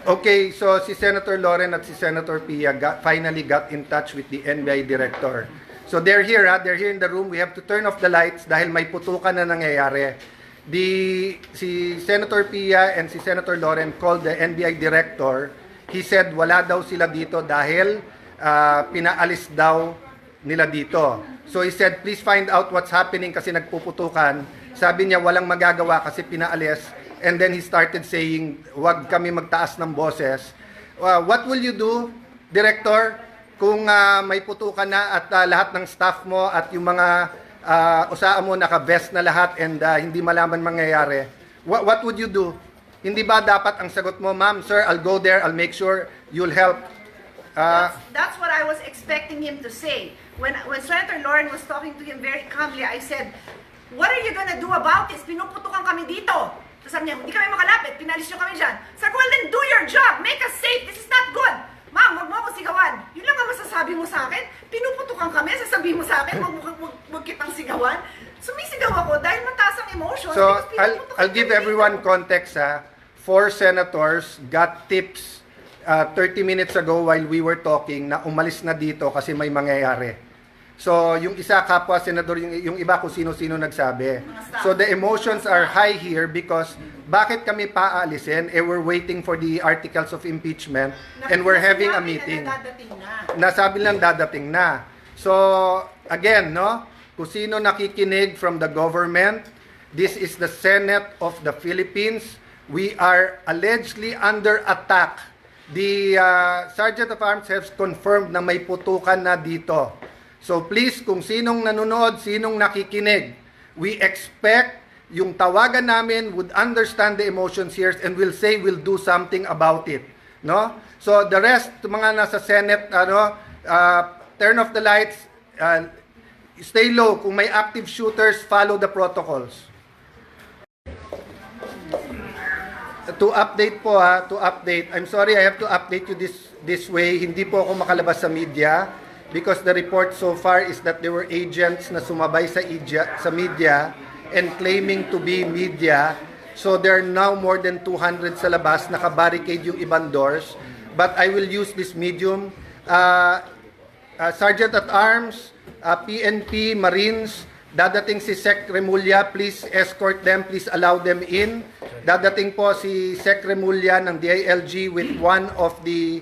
Okay, so si Senator Loren at si Senator Pia finally got in touch with the NBI director. So they're here, they're here in the room. We have to turn off the lights dahil may putukan na nangyayari. Si Senator Pia and si Senator Loren called the NBI director. He said wala daw sila dito dahil pinaalis daw nila dito. So he said, please find out what's happening kasi nagpuputukan. Sabi niya walang magagawa kasi pinaalis. And then he started saying, wag kami magtaas ng boses. What will you do, Director, kung may putukan na at lahat ng staff mo at yung mga usaan mo naka-vest na lahat and hindi malaman mangyayari? What would you do? Hindi ba dapat ang sagot mo, ma'am, sir, I'll go there, I'll make sure you'll help? That's what I was expecting him to say. When Senator Loren was talking to him very calmly, I said, what are you gonna do about this? Pinuputukan kami dito. Tapos sabi niya, hindi kami makalapit, pinalis nyo kami dyan. Sabi ko, well then do your job, make us safe, this is not good. Ma'am, wag mo ako sigawan. Yun lang ang masasabi mo sa akin. Pinuputukan kami, sasabihin mo sa akin, wag kitang sigawan. Sumisigaw ako dahil mataas ang emotion. So, I'll give everyone context. 4 senators got tips 30 minutes ago while we were talking na umalis na dito kasi may mangyayari. So, yung isa kapwa senador, yung iba kung sino-sino nagsabi. So, the emotions are high here because bakit kami paalisin? We're waiting for the articles of impeachment and we're having a meeting. Nasabi lang dadating na. So, again, no? Kung sino nakikinig from the government, this is the Senate of the Philippines. We are allegedly under attack. The Sergeant of Arms has confirmed na may putukan na dito. So please, kung sinong nanonood, sinong nakikinig, we expect yung tawagan namin would understand the emotions here and will say we'll do something about it. No? So the rest, mga nasa Senate, turn off the lights, stay low. Kung may active shooters, follow the protocols. To update po to update. I'm sorry I have to update you this way. Hindi po ako makalabas sa media. Because the report so far is that there were agents na sumabay sa media and claiming to be media. So there are now more than 200 sa labas, naka-barricade yung ibang doors. But I will use this medium. Sergeant at Arms, PNP, Marines, dadating si Sec Remulla, please escort them, please allow them in. Dadating po si Sec Remulla ng DILG with one of the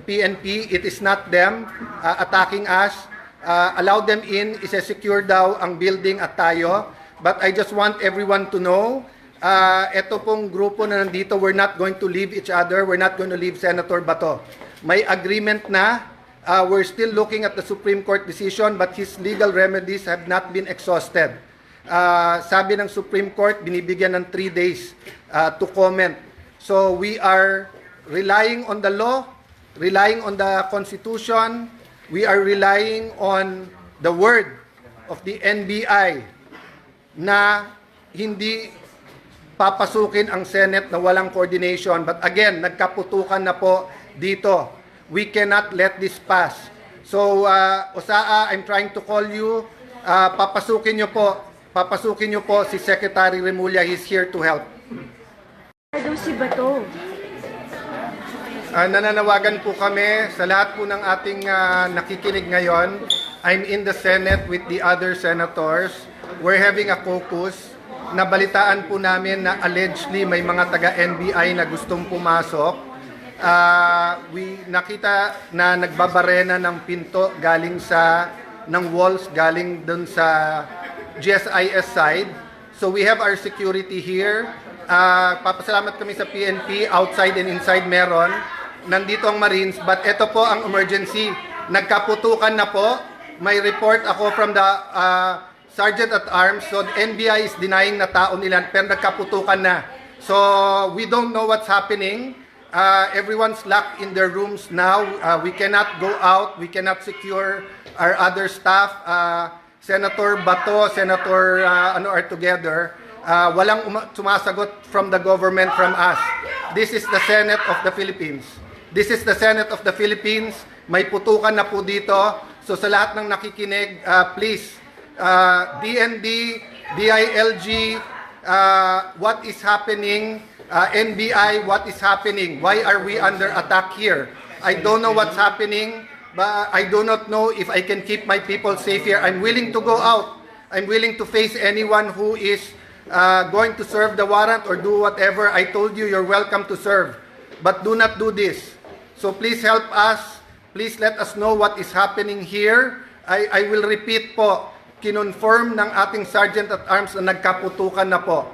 PNP, it is not them attacking us. Allow them in, isa-secure daw ang building at tayo. But I just want everyone to know, ito pong grupo na nandito, we're not going to leave each other, we're not going to leave Senator Bato. May agreement na, we're still looking at the Supreme Court decision, but his legal remedies have not been exhausted. Sabi ng Supreme Court, binibigyan ng 3 days to comment. So we are relying on the law, relying on the Constitution, we are relying on the word of the NBI na hindi papasukin ang Senate na walang coordination. But again, nagkaputukan na po dito. We cannot let this pass. So, Osaa, I'm trying to call you. Papasukin nyo po si Secretary Remulla. He's here to help. Ano si Bato? Nananawagan po kami sa lahat po ng ating nakikinig ngayon. I'm in the Senate with the other senators. We're having a caucus. Nabalitaan po namin na allegedly may mga taga-NBI na gustong pumasok. We nakita na nagbabarena ng pinto galing ng walls galing dun sa GSIS side. So we have our security here. Papasalamat kami sa PNP, outside and inside meron. Nandito ang Marines, but ito po ang emergency. Nagkaputukan na po. May report ako from the Sergeant at Arms. So the NBI is denying na tao nila, pero nagkaputukan na. So we don't know what's happening. Everyone's locked in their rooms now. We cannot go out. We cannot secure our other staff. Senator Bato, Senator are together. Walang sumasagot from the government, from us. This is the Senate of the Philippines. This is the Senate of the Philippines. May putukan na po dito. So sa lahat ng nakikinig, please, DND, DILG, what is happening? NBI, what is happening? Why are we under attack here? I don't know what's happening, but I do not know if I can keep my people safe here. I'm willing to go out. I'm willing to face anyone who is going to serve the warrant or do whatever. I told you, you're welcome to serve. But do not do this. So please help us. Please let us know what is happening here. I will repeat po, kinonfirm ng ating Sergeant at Arms na nagkaputukan na po.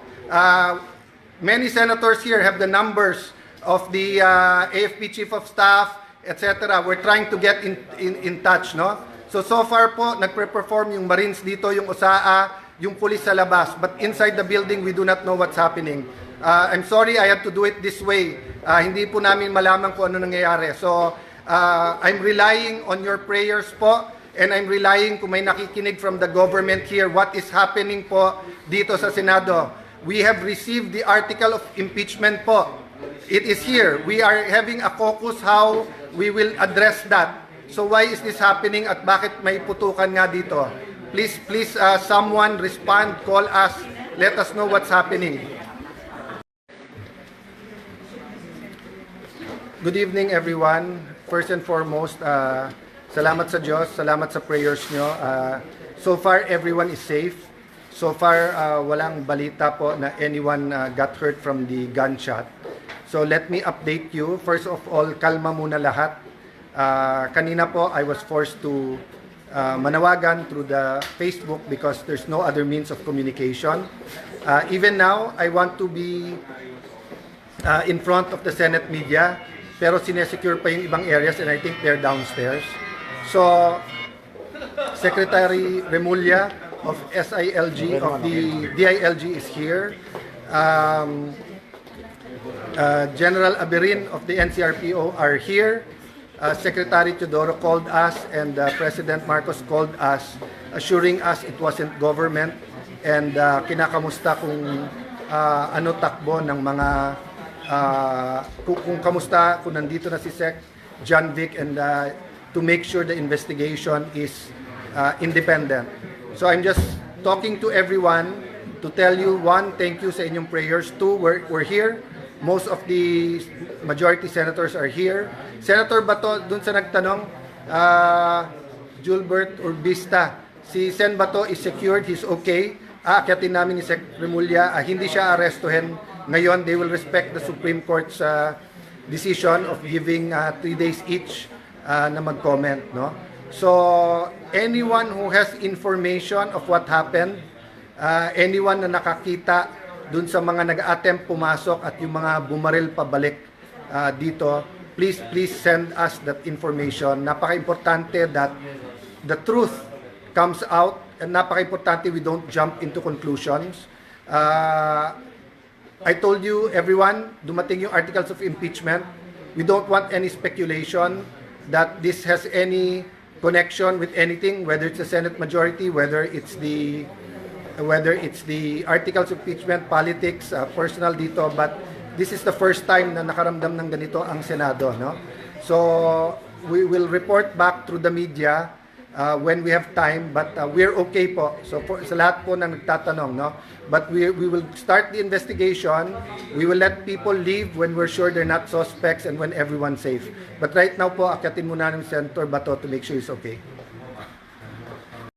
Many senators here have the numbers of the AFP Chief of Staff, etc. We're trying to get in touch, no? So far po, nagpe-perform yung Marines dito, yung OSAA, yung police sa labas. But inside the building, we do not know what's happening. I'm sorry I have to do it this way. Hindi po namin malaman kung ano nangyayari. So, I'm relying on your prayers po, and I'm relying kung may nakikinig from the government here, what is happening po dito sa Senado. We have received the article of impeachment po. It is here. We are having a caucus how we will address that. So why is this happening at bakit may putukan nga dito? Please, someone respond, call us, let us know what's happening. Good evening everyone. First and foremost, salamat sa Diyos, salamat sa prayers nyo. So far, everyone is safe. So far, walang balita po na anyone got hurt from the gunshot. So let me update you. First of all, kalma muna lahat. Kanina po, I was forced to manawagan through the Facebook because there's no other means of communication. Even now, I want to be in front of the Senate media, pero sinesecure pa yung ibang areas and I think they're downstairs. So, Secretary Remulla of SILG, of the DILG is here. General Aberin of the NCRPO are here. Secretary Teodoro called us and President Marcos called us, assuring us it wasn't government and kinakamusta kung ano takbo ng mga kung kamusta, kung nandito na si Sec John Vic and to make sure the investigation is independent. So I'm just talking to everyone to tell you, one, thank you sa inyong prayers. Two, we're here. Most of the majority senators are here. Senator Bato, dun sa nagtanong, Julbert Urbista, si Sen Bato is secured, he's okay. Aakyatin namin ni Sec Remulla, hindi siya arestuhin. Ngayon, they will respect the Supreme Court's decision of giving 3 days each na mag-comment, no? So, anyone who has information of what happened, anyone na nakakita dun sa mga nag-attempt pumasok at yung mga bumaril pabalik dito, please send us that information. Napaka-importante that the truth comes out and napaka-importante we don't jump into conclusions. I told you, everyone, dumating yung articles of impeachment. We don't want any speculation that this has any connection with anything, whether it's the Senate majority, whether it's the articles of impeachment, politics, personal dito, but this is the first time na nakaramdam ng ganito ang Senado, no? So we will report back through the media when we have time, but we're okay po. So sa lahat po na nagtatanong, no? But we will start the investigation. We will let people leave when we're sure they're not suspects and when everyone's safe. But right now po, akyatin muna ng Senator Bato to make sure he's okay.